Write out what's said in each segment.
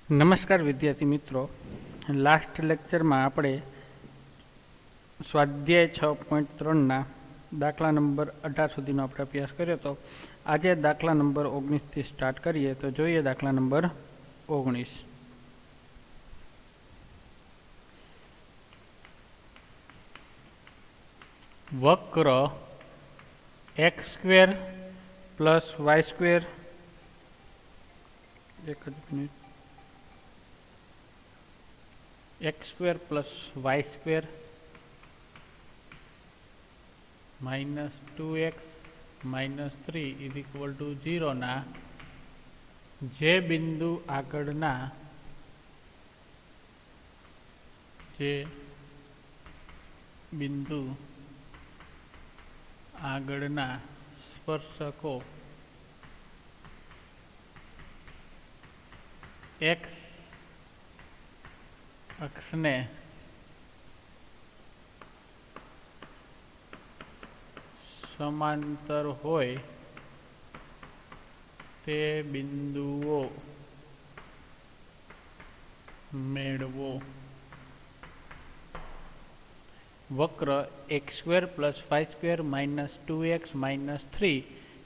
નમસ્કાર વિદ્યાર્થી મિત્રો, લાસ્ટ લેક્ચરમાં આપણે સ્વાધ્યાય 6.3ના દાખલા નંબર 18 સુધીનો આપણે અભ્યાસ કર્યો હતો. આજે દાખલા નંબર 19થી સ્ટાર્ટ કરીએ. તો જોઈએ દાખલા નંબર 19. વક્ર x² plus y², x² plus y² minus 2x minus 3 is equal to 0 ના જે બિંદુ આગળના સ્પર્શકો x અક્ષને સમાંતર હોય તે બિંદુઓ મેળવો. વક્ર x² plus y² minus 2x minus 3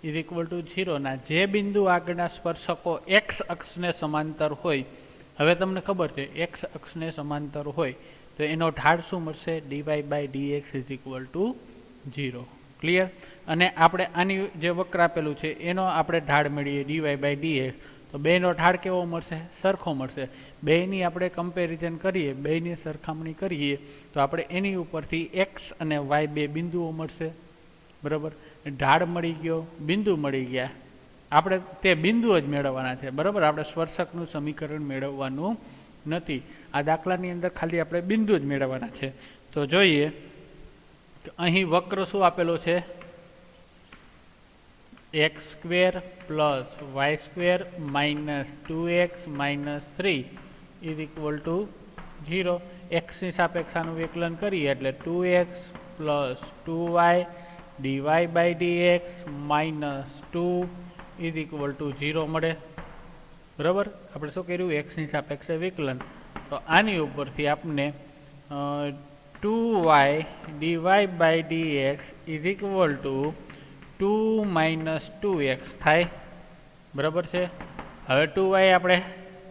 is equal to 0 ના જે બિંદુ આગળના સ્પર્શકો x અક્ષને સમાંતર હોય. હવે તમને ખબર છે x અક્ષને સમાંતર હોય તો એનો ઢાળ શું મળશે? dy by dx is equal to 0. Clear? અને આપણે આની જે વક્ર આપેલું છે એનો આપણે ઢાળ મેળવીએ dy by dx, તો બેનો ઢાળ કેવો મળશે? સરખો મળશે. બેની આપણે કમ્પેરિઝન કરીએ, બેની સરખામણી કરીએ તો આપણે એની ઉપરથી x અને y બે બિંદુઓ મળશે. બરાબર? ઢાળ મળી ગયો, બિંદુ મળી ગયા. આપણે તે બિંદુઓ જ મેળવવાના છે. બરાબર? આપણે સ્પર્શકનું સમીકરણ મેળવવાનું નથી. આ દાખલાની અંદર ખાલી આપણે બિંદુ જ મેળવવાના છે. તો જોઈએ કે અહીં વક્ર શું આપેલો છે? x² plus y² minus 2x minus 3 is equal to 0. x ની સાપેક્ષાનું વિકલન કરીએ એટલે 2x plus 2y dy by dx minus 2 is equal to 0 મળે. બરાબર? આપણે શું કર્યું? x ની સાપેક્ષે વિકલન. તો આની ઉપરથી આપણે 2y dy by dx is equal to 2 minus 2x થાય. બરાબર છે? હવે 2y આપણે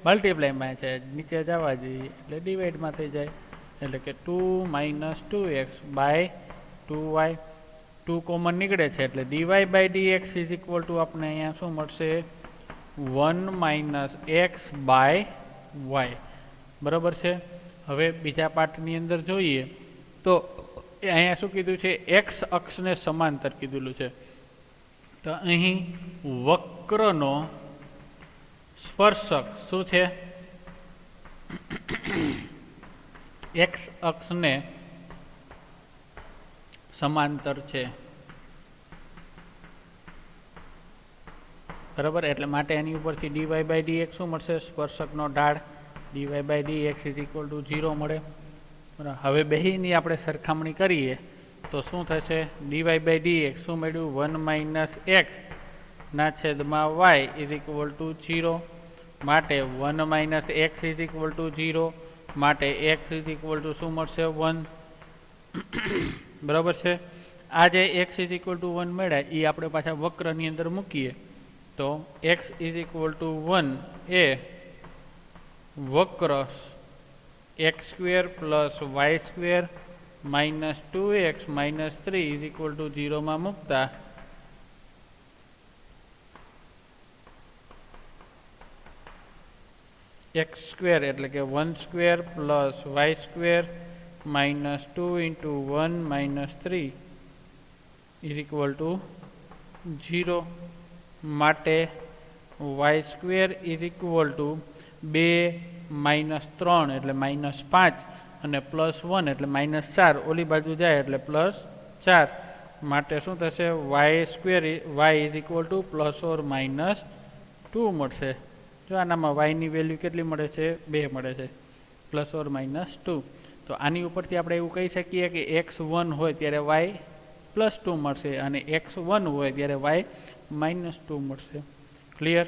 મલ્ટીપ્લાયમાં છે, નીચે જવા જોઈએ એટલે ડિવાઈડમાં થઈ જાય. એટલે કે 2 minus 2x by 2y, 2 common નીકળે છે એટલે dy by dx is equal to આપણે અહીંયા શું મળશે? 1 minus x by y. બરાબર છે? હવે બીજા પાઠની અંદર જોઈએ તો અહીંયા શું કીધું છે? x અક્ષને સમાંતર કીધેલું છે. તો અહીં વક્રનો સ્પર્શક શું છે? x અક્ષને સમાંતર છે. બરાબર? એટલે માટે એની ઉપરથી dy by dx શું મળશે? સ્પર્શકનો ઢાળ dy by dx is equal to 0 મળે. બરાબર? હવે બેયની આપણે સરખામણી કરીએ તો શું થશે? dy by dx શું મળ્યું? 1 minus x ના છેદમાં y is equal to 0. માટે 1 minus x is equal to 0. માટે x is equal to શું મળશે? 1. બરાબર છે? આ જે x is equal to 1 મળ્યા એ આપણે પાછા વક્રની અંદર મૂકીએ તો x is equal to 1 એ વક્ર x² plus y² minus 2x minus 3 is equal to 0 માં મૂકતા x² એટલે કે 1² plus y² minus 2 into 1 minus 3 is equal to 0. માટે y² is equal to 2 minus 3 એટલે minus 5 અને plus 1 એટલે minus 4. ઓલી બાજુ જાય એટલે plus 4. માટે શું થશે? y is equal to plus or minus 2 મળશે. જો આનામાં y ની વેલ્યુ કેટલી મળે છે? 2 મળે છે. Plus or minus 2. તો આની ઉપરથી આપણે એવું કહી શકીએ કે x1 હોય ત્યારે y +2 મળશે અને x1 હોય ત્યારે y -2 મળશે. ક્લિયર?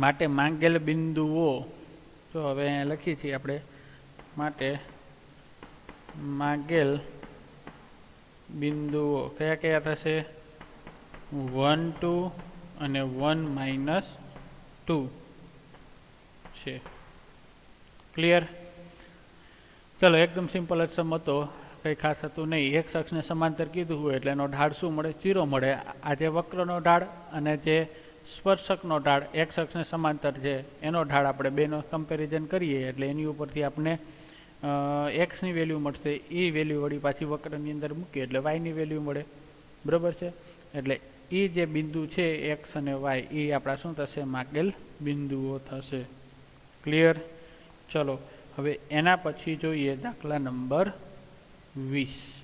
માટે માંગેલ બિંદુઓ, તો હવે અહીંયા લખીએ છીએ આપણે, માટે માંગેલ બિંદુઓ કયા કયા થશે? 1 2 અને 1 2 છે. ક્લિયર? ચલો, એકદમ સિમ્પલ જ સમ હતો, કંઈ ખાસ હતું નહીં. એક અક્ષને સમાંતર કીધું હોય એટલે એનો ઢાળ શું મળે? 0 મળે. આ જે વક્રનો ઢાળ અને જે સ્પર્શકનો ઢાળ એક અક્ષને સમાંતર છે એનો ઢાળ આપણે બેનો કમ્પેરિઝન કરીએ એટલે એની ઉપરથી આપણે એક્સની વેલ્યુ મળશે. એ વેલ્યુ વળી પાછી વક્રની અંદર મૂકીએ એટલે વાયની વેલ્યુ મળે. બરાબર છે? એટલે એ જે બિંદુ છે એક્સ અને વાય એ આપણા શું થશે? માંગેલ બિંદુઓ થશે. ક્લિયર? ચલો, હવે એના પછી જોઈએ દાખલા નંબર 20.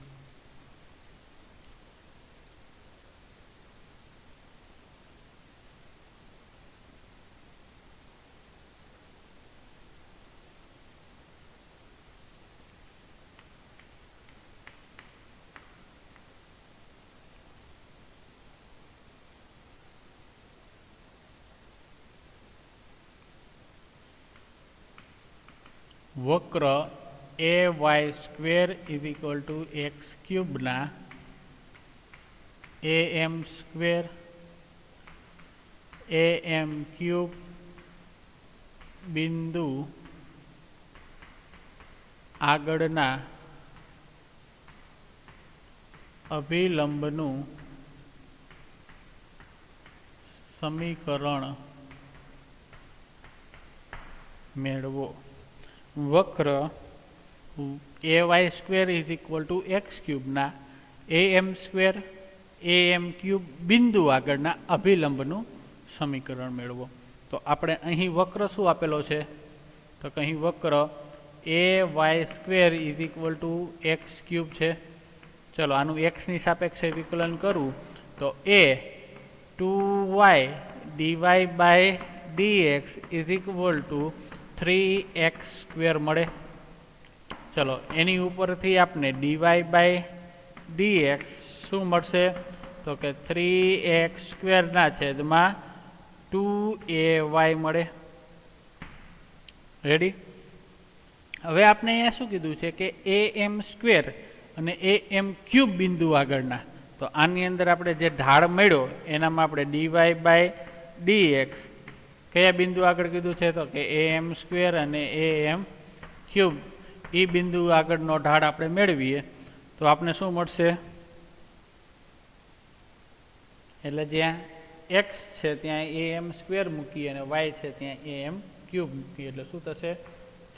વક્ર ay² = x³ ના am² am³ બિંદુ આગળના અભિલંબનું સમીકરણ મેળવો. વક્ર ay² = x³ ના am² am³ બિંદુ આગળના અભિલંબનું સમીકરણ મેળવો. તો આપણે અહીં વક્ર શું આપેલો છે? તો કે અહીં વક્ર ay² = x³ છે. ચલો, આનું x ની સાપેક્ષે વિકલન કરું તો a 2y dy/dx = 3x² મળે. ચલો, એની ઉપરથી આપણે dy/dx શું મળશે? તો કે 3x² ના છેદમાં 2ay મળે. રેડી? હવે આપણે અહીંયા શું કીધું છે કે am² અને am³ બિંદુ આગળના, તો આની અંદર આપણે જે ઢાળ મળ્યો એનામાં આપણે dy/dx કયા બિંદુ આગળ કીધું છે? તો કે am² અને am³ એ બિંદુ આગળનો ઢાળ આપણે મેળવીએ તો આપણે શું મળશે? એટલે જ્યાં x છે ત્યાં am² મૂકીએ અને y છે ત્યાં am³ મૂકીએ એટલે શું થશે?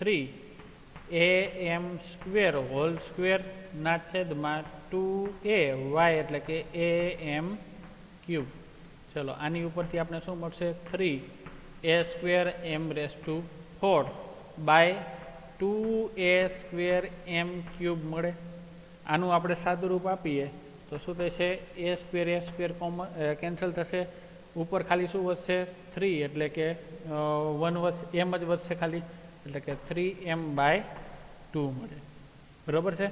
3am² ના છેદમાં 2ay એટલે કે am³. ચલો, આની ઉપરથી આપણે શું મળશે? 3a²m²/2a² મળે. આનું આપણે સાદું રૂપ આપીએ તો શું થશે? a² કોમન કેન્સલ થશે. ઉપર ખાલી શું વધશે? 3 એટલે કે 1 વધશે, m જ વધશે ખાલી, એટલે કે 3m/2 મળે. બરાબર છે?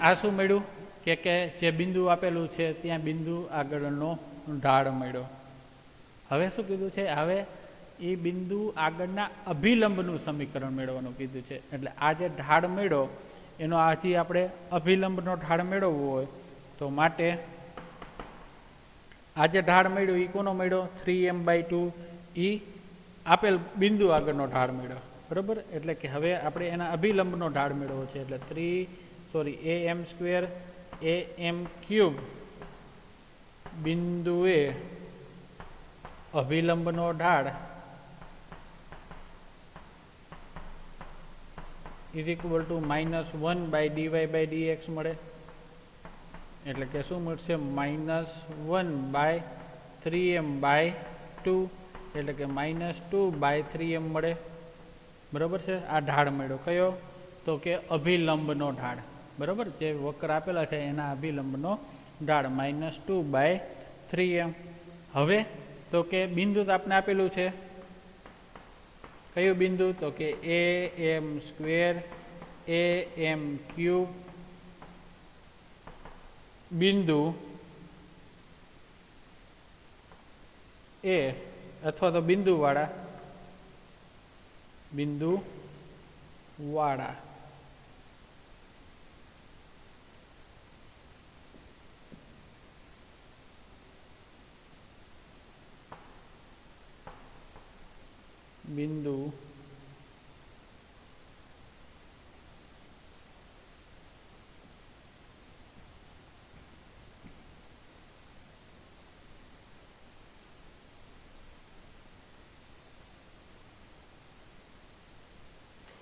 આ શું મળ્યું? કે જે બિંદુ આપેલું છે ત્યાં બિંદુ આગળનો ઢાળ મળ્યો. હવે શું કીધું છે? હવે એ બિંદુ આગળના અભિલંબનું સમીકરણ મેળવવાનું કીધું છે. એટલે આ જે ઢાળ મળ્યો એનો આથી આપણે અભિલંબનો ઢાળ મેળવવો હોય તો માટે આ જે ઢાળ મળ્યો એ કોનો મળ્યો? 3m/2 એ આપેલ બિંદુ આગળનો ઢાળ મળ્યો. બરાબર? એટલે કે હવે આપણે એના અભિલંબનો ઢાળ મેળવવો છે એટલે am² am³ બિંદુએ અભિલંબનો ઢાળ = -1/dy/dx મળે. એટલે કે શું મળશે? -1/3m/2 એટલે કે -2/3m મળે. બરાબર છે? આ ઢાળ મળ્યો કયો? તો કે અભિલંબનો ઢાળ. બરાબર? જે વક્ર આપેલા છે એના અભિલંબનો ઢાળ -2/3m. હવે તો કે બિંદુ તો આપણે આપેલું છે, કયું બિંદુ? તો કે am² am³ બિંદુ એ અથવા તો બિંદુવાળા બિંદુ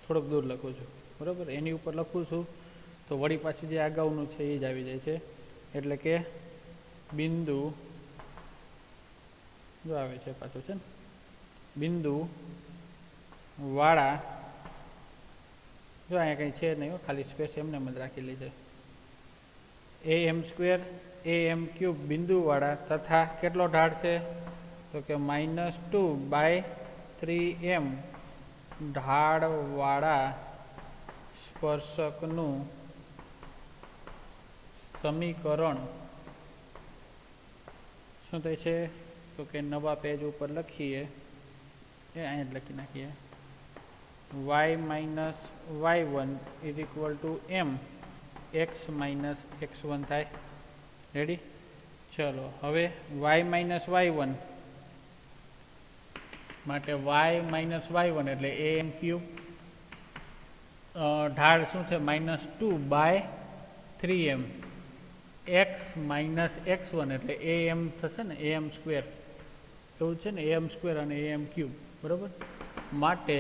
થોડોક દૂર લખું છું, બરાબર. એની ઉપર લખું છું તો વળી પાછું જે અગાઉનું છે એ જ આવી જાય છે. એટલે કે બિંદુ જો આવે છે પાછું છે ને બિંદુ વાળા, જો અહીંયા કંઈ છે નહીં, ખાલી સ્પેસ એમને જ રાખેલી છે. am² am³ બિંદુવાળા તથા કેટલો ઢાળ છે તો કે -2/3m ઢાળવાળા સ્પર્શકનું સમીકરણ શું થાય છે તો કે નવા પેજ ઉપર લખીએ, અહીંયા જ લખી નાખીએ, y-y1 = m x - x1 થાય. રેડી? ચલો હવે y-y1 માટે y-y1 એટલે am³ ઢાળ શું છે -2/3m x - x1 એટલે am થશે ને, am², એવું છે ને, am² અને am³ બરાબર. માટે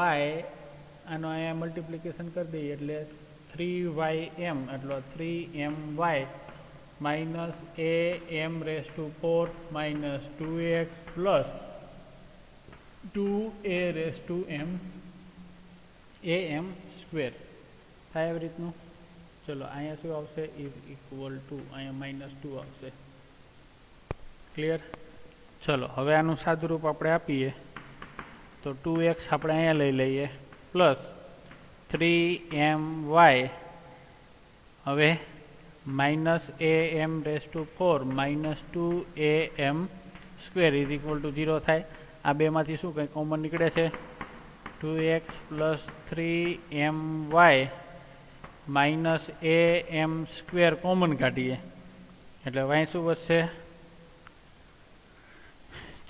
y આનો અહીંયા મલ્ટિપ્લિકેશન કરી દઈએ એટલે 3ym એટલે 3my -am⁴ -2x + 2am² થાય એવી રીતનું. ચલો અહીંયા શું આવશે અહીંયા -2 આવશે. ક્લિયર? ચલો હવે આનું સાદુરૂપ આપણે આપીએ તો 2x આપણે અહીંયા લઈ લઈએ પ્લસ 3my હવે -am⁴ -2am² = 0 થાય. આ બેમાંથી શું કંઈ કોમન નીકળે છે? 2x + 3my -am² કોમન કાઢીએ એટલે y શું વધશે?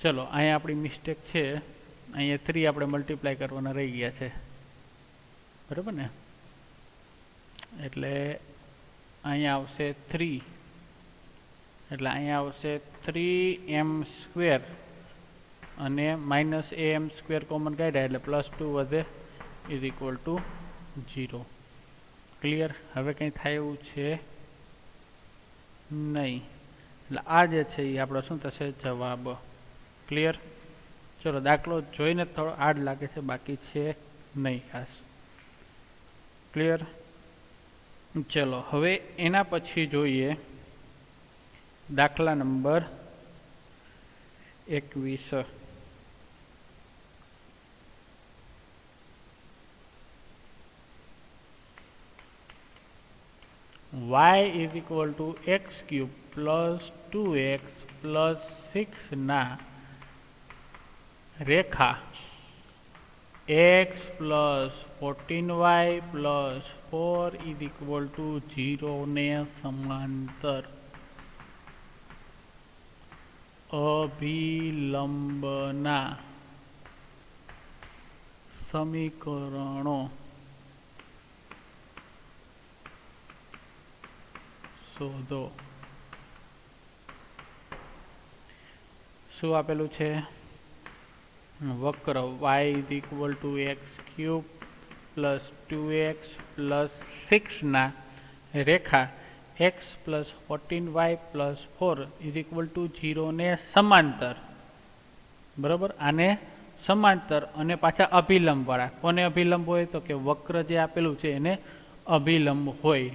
ચલો અહીંયા આપણી મિસ્ટેક છે, અહીંયા 3 આપણે મલ્ટીપ્લાય કરવાના રહી ગયા છે, બરાબર ને. એટલે અહીંયા આવશે 3 એટલે અહીંયા આવશે 3m² અને -am² કોમન કાઢ્યા એટલે +2 વધે = 0. ક્લિયર? હવે કંઈ થાય એવું છે નહીં. એટલે આ જે છે એ આપણો શું થશે? જવાબ. ક્લિયર? ચલો દાખલો જોઈને થોડો હાર્ડ લાગે છે, બાકી છે નહીં ખાસ. ક્લિયર? ચલો હવે એના પછી જોઈએ દાખલા નંબર 21. y = x³ + 2x + 6 ના રેખા x + 14y + 4 = 0 ને સમાંતર અભિલંબના સમીકરણો શોધો. શું આપેલું છે? વક્ર y = x³ + 2x + 6 ના રેખા x + 14y + 4 = 0 ને સમાંતર. બરાબર? આને સમાંતર અને પાછા અભિલંબ વાળા. કોને અભિલંબ હોય? તો કે વક્ર જે આપેલું છે એને અભિલંબ હોય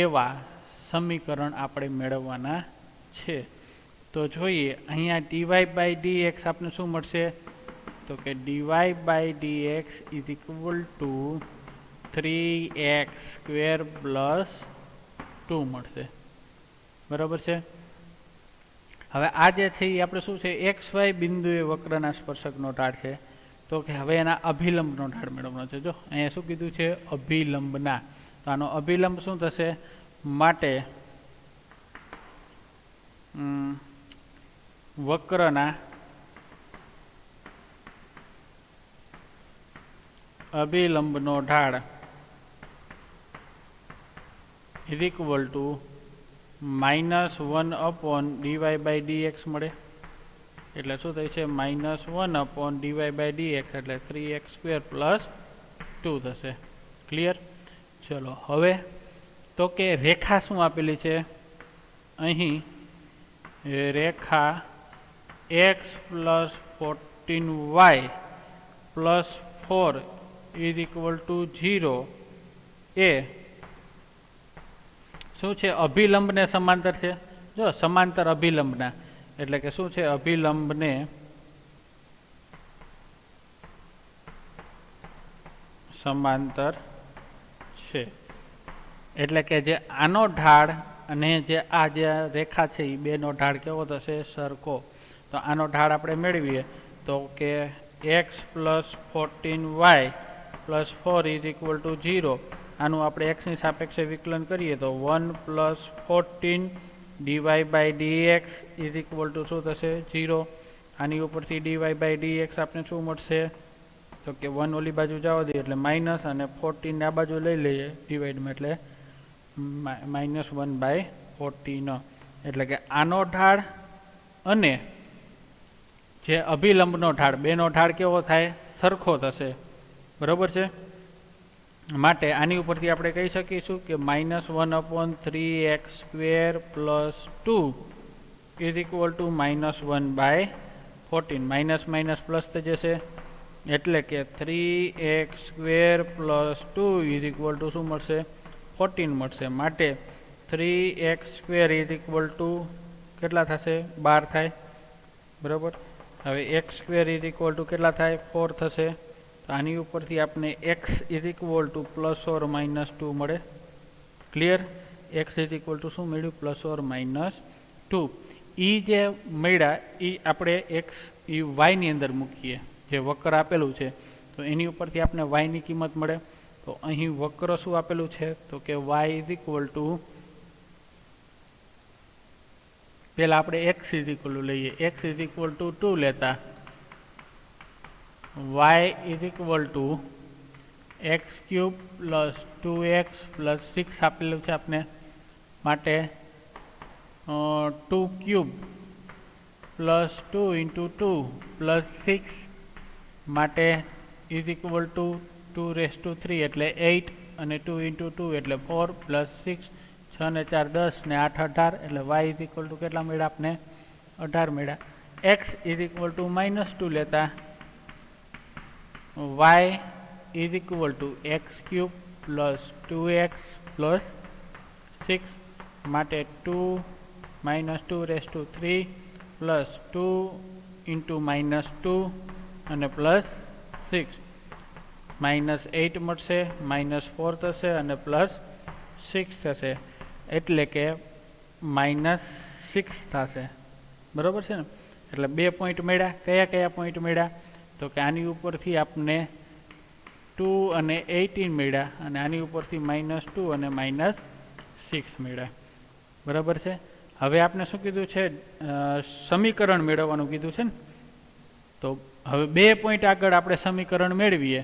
એવા સમીકરણ આપણે મેળવવાના છે. તો જોઈએ અહીંયા dy/dx આપણે શું મળશે? તો કે dy/dx = 3x² + 2 મળશે. બરાબર છે? હવે આ જે છે એ આપણે શું છે એક્સ વાય બિંદુએ વક્રના સ્પર્શકનો ઢાળ છે, તો કે હવે એના અભિલંબનો ઢાળ મેળવવાનો છે. જો અહીંયા શું કીધું છે અભિલંબના, તો આનો અભિલંબ શું થશે, માટે વક્રના અભિલંબનો ઢાળ ઇઝ ઇક્વલ ટુ -1/dy/dx મળે. એટલે શું થાય છે -1/dy/dx એટલે 3x² + 2 થશે. ક્લિયર? ચલો હવે તો કે રેખા શું આપેલી છે અહીં, રેખા x + 14y + 4 = 0 એ શું છે અભિલંબને સમાંતર છે. જો સમાંતર અભિલંબના એટલે કે શું છે અભિલંબને સમાંતર છે. એટલે કે જે આનો ઢાળ અને જે આ જે રેખા છે એ બેનો ઢાળ કેવો થશે, સરખો. તો આનો ઢાળ આપણે મેળવીએ તો કે x + 14y + 4 = 0. આનું આપણે x ની સાપેક્ષે વિકલન કરીએ તો 1 + 14 dy/dx = શું થશે 0. આની ઉપરથી dy/dx આપણે શું મળશે, તો કે 1 ઓલી બાજુ જવા દઈએ એટલે માઇનસ, અને 14 આ બાજુ લઈ લઈએ ડિવાઈડમાં એટલે -1/14. એટલે કે આનો ઢાળ અને જે અભિલંબનો ઢાળ બેનો ઢાળ કેવો થાય, સરખો થશે. બરોબર છે? માટે આની ઉપરથી આપણે કહી શકીશું કે -1/3x² + 2 = -1/14. માઇનસ માઇનસ પ્લસ થઈ જશે એટલે કે 3x² + 2 = શું મળશે, 14 મળશે. માટે 3x² = કેટલા થશે, 12 થાય. બરાબર? હવે x² = કેટલા થાય, 4 થશે. તો આની ઉપરથી આપણે x = +or-2 મળે. ક્લિયર? x = શું મળ્યું, +or-2. ઈ જે મળ્યા એ આપણે x y ની અંદર મૂકીએ, જે વક્ર આપેલું છે તો એની ઉપરથી આપણે y ની કિંમત મળે. તો અહીં વક્ર શું આપેલું છે, તો કે y = પેલા આપણે x લઈએ, x = 2 લેતા y = x³ + 2x + 6 આપેલું છે આપણે. માટે 2³ + 2 × 2 + 6 માટે = 2⁻³ એટલે 8, અને 2 × 2 એટલે 4 + 6 6 ને 4 10 ને 8 18 એટલે y = કેટલા મળ્યા આપણે, 18 મળ્યા. x = -2 લેતા y = x³ + 2x + 6 માટે 2 - 2⁻³ + 2 × -2 અને +6 -8 મળશે, -4 થશે અને +6 થશે એટલે કે -6 થશે. બરાબર છે ને? એટલે 2 પોઈન્ટ મળ્યા. કયા કયા પોઈન્ટ મળ્યા, તો કે આની ઉપરથી આપણે 2 અને 18 મળ્યા, અને આની ઉપરથી -2 અને -6 મળ્યા. બરાબર છે? હવે આપણે શું કીધું છે, સમીકરણ મેળવવાનું કીધું છે ને. તો હવે 2 પોઈન્ટ આગળ આપણે સમીકરણ મેળવીએ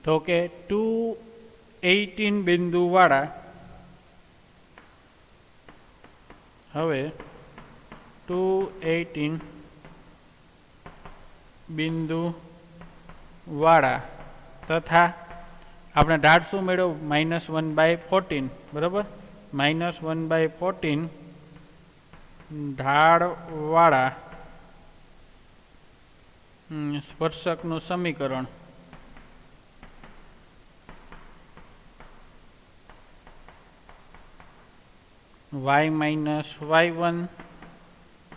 તો કે 218 બિંદુવાળા, હવે 218 બિંદુવાળા તથા આપણે ઢાળ શું મેળવ્યું, -1/14. બરાબર? -1/14 ઢાળવાળા સ્પર્શકનું સમીકરણ y - y1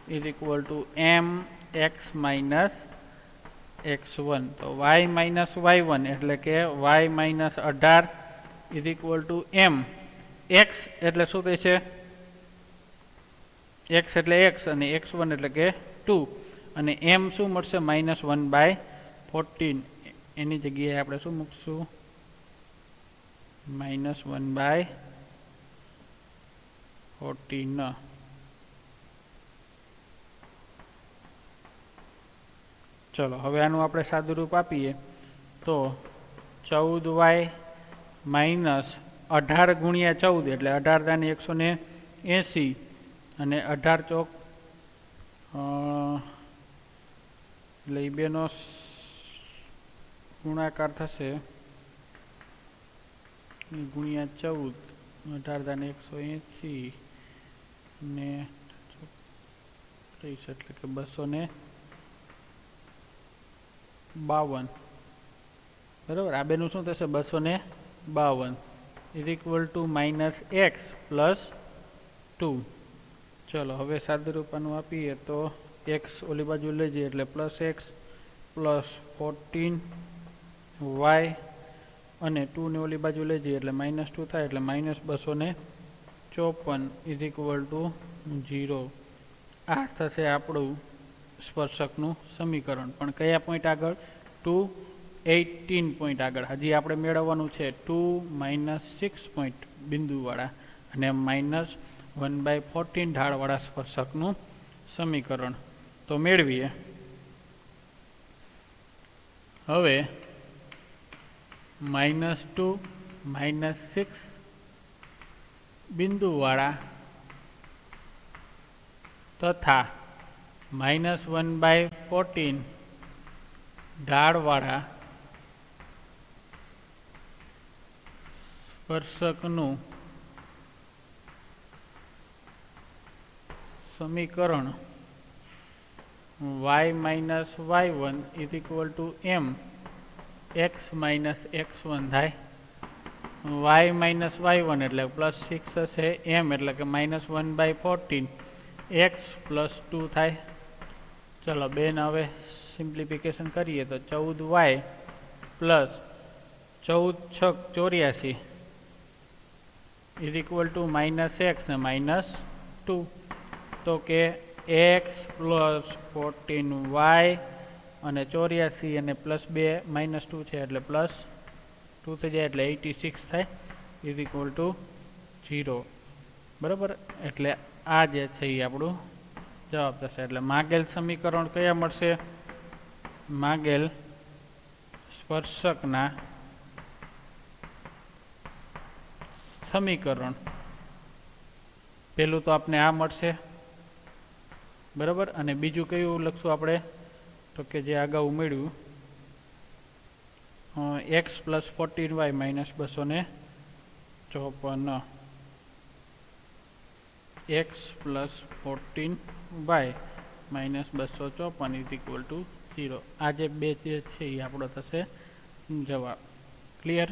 = mx - x1. તો y - y1 એટલે કે y - 18 = m. x એટલે શું થાય છે, એક્સ એટલે એક્સ અને x1 એટલે કે 2 અને m શું મળશે -1/14 એની જગ્યાએ આપણે શું મૂકશું -1/14 ચલો હવે આનું આપણે સાદું રૂપ આપીએ તો 14y માઇનસ 18 ગુણ્યા 14 એટલે 18 દાની 180 અને 18 ચોક એટલે એ બેનો ગુણાકાર થશે ગુણ્યા 14 18 દાને 180 ને 30 એટલે કે 252 બરાબર આ બેનું શું થશે 252 is equal to -x plus 2 ચલો હવે સાદું રૂપાનું આપીએ તો x ઓલી બાજુ લઈ જઈએ એટલે +x પ્લસ 14y અને 2 ને ઓલી બાજુ લઈ જઈએ એટલે -2 થાય એટલે -254 ઇઝ ઇક્વલ ટુ 0 આ થશે આપણું સ્પર્શકનું સમીકરણ પણ કયા પોઈન્ટ આગળ 218 પોઈન્ટ આગળ હજી આપણે મેળવવાનું છે 2 -6 પોઈન્ટ બિંદુવાળા અને -1/14 ઢાળવાળા સ્પર્શકનું સમીકરણ તો મેળવીએ હવે -2 -6 બિંદુવાળા તથા -1/14 ઢાળવાળા સ્પર્શકનું સમીકરણ y y1 is equal to m x x1 થાય y y1 એટલે +6 થશે m એટલે કે -1/14 x +2 થાય ચલો બેન હવે સિમ્પ્લિફિકેશન કરીએ તો 14y plus 14 6 84 is equal to -x ને -2 તો કે x પ્લસ 14y અને 84 અને +2 -2 છે એટલે +2 થઈ જાય એટલે 86 થાય ઇઝ ઇક્વલ ટુ 0 બરાબર એટલે આ જે છે એ આપણું જવાબ થશે એટલે માગેલ સમીકરણ કયા મળશે માગેલ સ્પર્શકના સમીકરણ પહેલું તો આપણે આ મળશે બરાબર અને બીજું કયું લખશું આપણે તો કે જે અગાઉ મળ્યું x plus 14y -254 x plus 14y -254 is equal to 0 આ જે બે જે છે એ આપણો થશે જવાબ ક્લિયર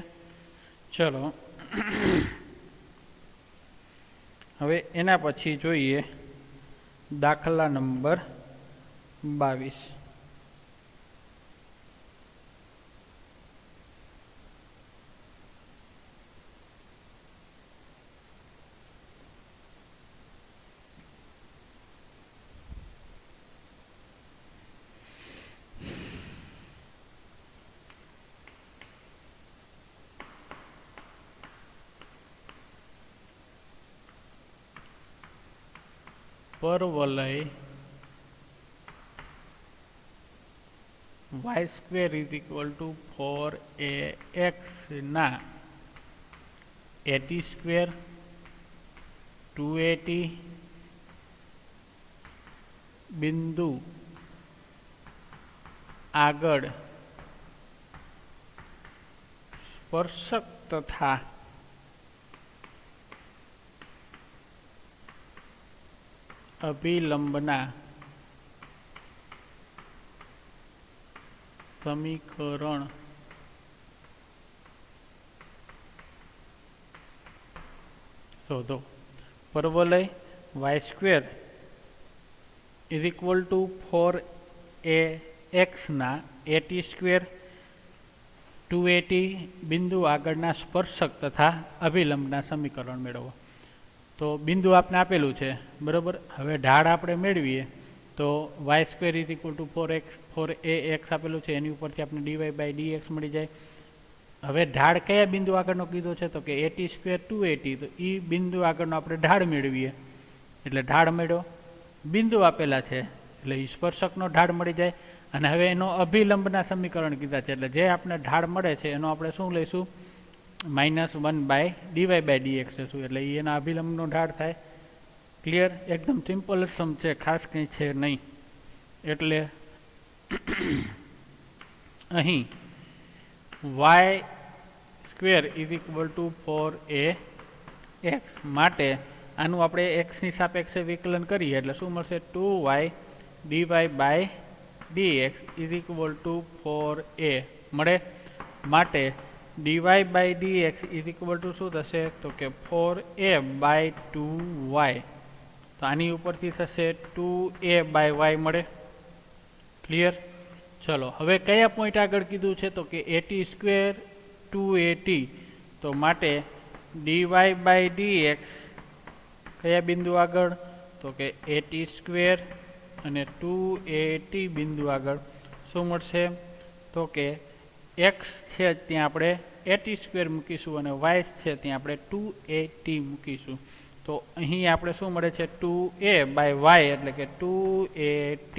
ચલો હવે એના પછી જોઈએ દાખલા number 22 પરવલય y² is equal to 4ax ના at² 2at બિંદુ આગળ સ્પર્શક તથા અભિલંબના સમીકરણ શોધો પરવલય y² is equal to 4ax ના at² 2at બિંદુ આગળના સ્પર્શક તથા અભિલંબના સમીકરણ મેળવો તો બિંદુ આપણે આપેલું છે બરાબર. હવે ઢાળ આપણે મેળવીએ તો y² = 4ax આપેલું છે, એની ઉપરથી આપણે dy/dx મળી જાય. હવે ઢાળ કયા બિંદુ આગળનો કીધો છે તો કે at² 2at, તો એ બિંદુ આગળનો આપણે ઢાળ મેળવીએ એટલે ઢાળ મળ્યો. બિંદુ આપેલા છે એટલે સ્પર્શકનો ઢાળ મળી જાય. અને હવે એનો અભિલંબના સમીકરણ કીધા છે એટલે જે આપણે ઢાળ મળે છે એનો આપણે શું લઈશું, -1/dy/dx લેશું એટલે એના અભિલંબનો ઢાળ થાય. ક્લિયર? એકદમ સિમ્પલ સમ છે, ખાસ કંઈ છે નહીં. એટલે અહીં y² = 4ax માટે આનું આપણે x ની સાપેક્ષે વિકલન કરીએ એટલે શું મળશે, 2y dy/dx = 4a મળે. માટે dy/dx શું થશે તો કે 4a/2y. તો આની ઉપરથી થશે 2a/y મળે. ક્લિયર? ચલો હવે કયા પોઈન્ટ આગળ કીધું છે તો કે at² 2at, તો માટે dy/dx કયા બિંદુ આગળ તો કે at² અને 2at બિંદુ આગળ શું મળશે તો કે x છે ત્યાં આપણે at² મૂકીશું અને y છે ત્યાં આપણે 2at મૂકીશું. તો અહીં આપણે શું મળે છે, 2a/y એટલે કે 2at.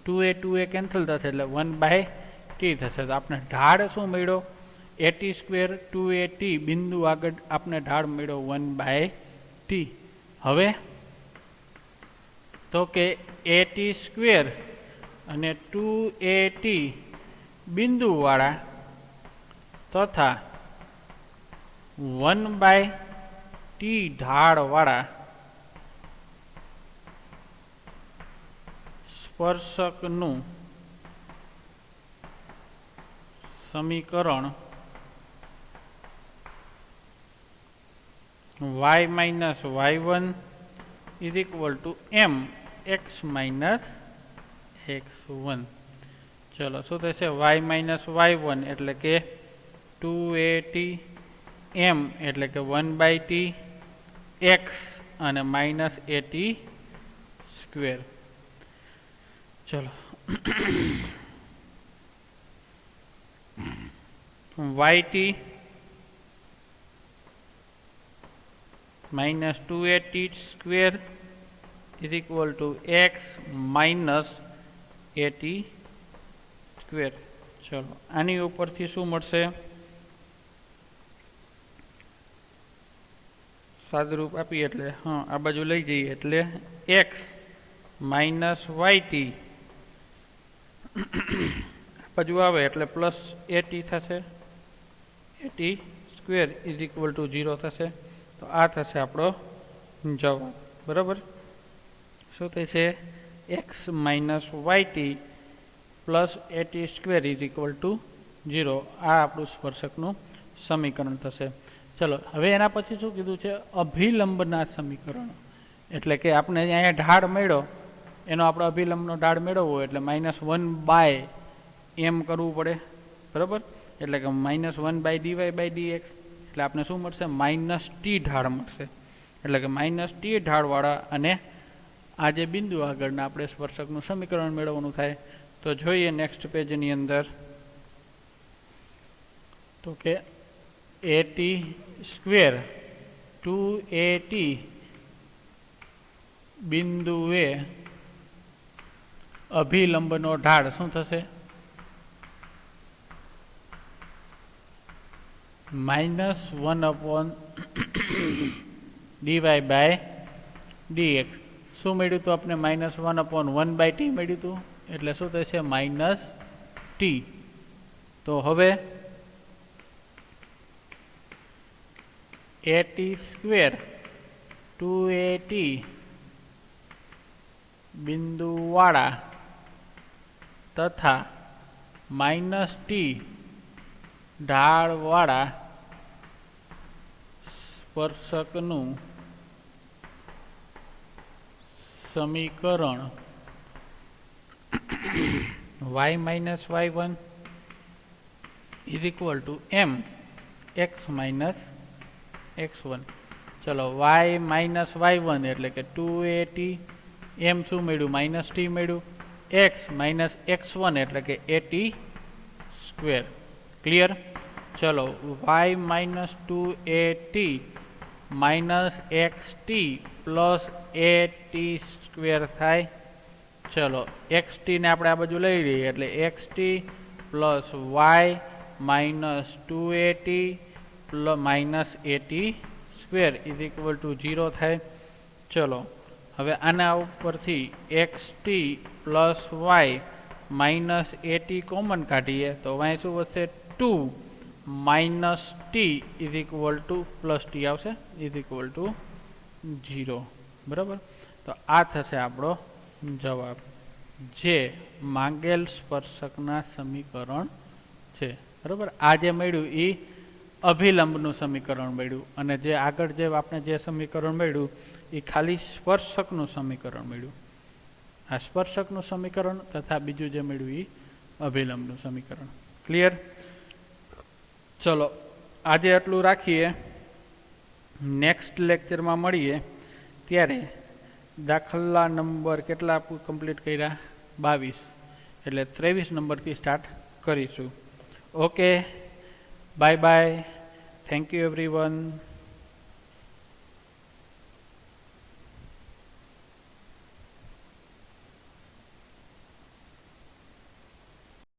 2a કેન્સલ થશે એટલે 1/t થશે. તો આપણે ઢાળ શું મળ્યો, at² 2at બિંદુ આગળ આપણે ઢાળ મળ્યો 1/t. હવે તો કે at² અને 2at બિંદુવાળા તથા 1/t ઢાળવાળા સ્પર્શકનું સમીકરણ y-y1 = mx-x1. ચલો શું થશે, y-y1 એટલે કે 2at, m એટલે કે 1/t, x અને -at². ચલો yt -2at² = x -at². ચલો આની ઉપરથી શું મળશે, સાદુરૂપ આપીએ એટલે આ બાજુ લઈ જઈએ એટલે x -yt બાજુ આવે એટલે +at થશે, at² = 0 થશે. તો આ થશે આપણો જવાબ. બરાબર? શું થશે, x -yt +at² = 0. આ આપણું સ્પર્શકનું સમીકરણ થશે. ચલો હવે એના પછી શું કીધું છે, અભિલંબના સમીકરણ. એટલે કે આપણે અહીંયા ઢાળ મળ્યો એનો આપણે અભિલંબનો ઢાળ મેળવવો એટલે -1/m કરવું પડે. બરાબર? એટલે કે -1/dy/dx એટલે આપણે શું મળશે, -t ઢાળ મળશે. એટલે કે -t ઢાળવાળા અને આ જે બિંદુ આગળના આપણે સ્પર્શકનું સમીકરણ મેળવવાનું થાય. તો જોઈએ નેક્સ્ટ પેજની અંદર તો કે at² 2at બિંદુએ અભિલંબનો ઢાળ શું થશે, -1/dy/dx. શું મળ્યું હતું આપણે, -1/1/t મળ્યું હતું એટલે શું થશે, -t. તો હવે at² 2at બિંદુવાળા તથા -t ઢાળવાળા સ્પર્શકનું સમીકરણ y-y1 = mx-x1. ચલો y માઇનસ y1 એટલે કે 2at, એમ શું મળ્યું માઇનસ t મળ્યું, x માઇનસ x1 એટલે કે at સ્ક્વેર. ક્લિયર. ચલો y minus 2at minus xt plus at square થાય. ચલો xt ને આપણે આ બાજુ લઈ લઈએ એટલે xt plus y minus 2at minus at square is equal to 0 થાય. ચલો હવે આના ઉપરથી xt plus y minus at common કાઢીએ તો y શું વધશે 2 minus t is equal to plus t આવશે ઇઝ ઇક્વલ ટુ 0. બરાબર. તો આ થશે આપણો જવાબ જે માંગેલ સ્પર્શકના સમીકરણ છે. બરાબર. આ જે મળ્યું એ અભિલંબનું સમીકરણ મળ્યું અને જે આગળ જે આપણે જે સમીકરણ મળ્યું એ ખાલી સ્પર્શકનું સમીકરણ મળ્યું. આ સ્પર્શકનું સમીકરણ તથા બીજું જે મળ્યું એ અભિલંબનું સમીકરણ. ક્લિયર. ચલો આજે આટલું રાખીએ. નેક્સ્ટ લેક્ચરમાં મળીએ ત્યારે દાખલા નંબર કેટલા કમ્પ્લીટ કર્યા 22 એટલે 23 નંબરથી સ્ટાર્ટ કરીશું. Okay, bye bye, thank you everyone.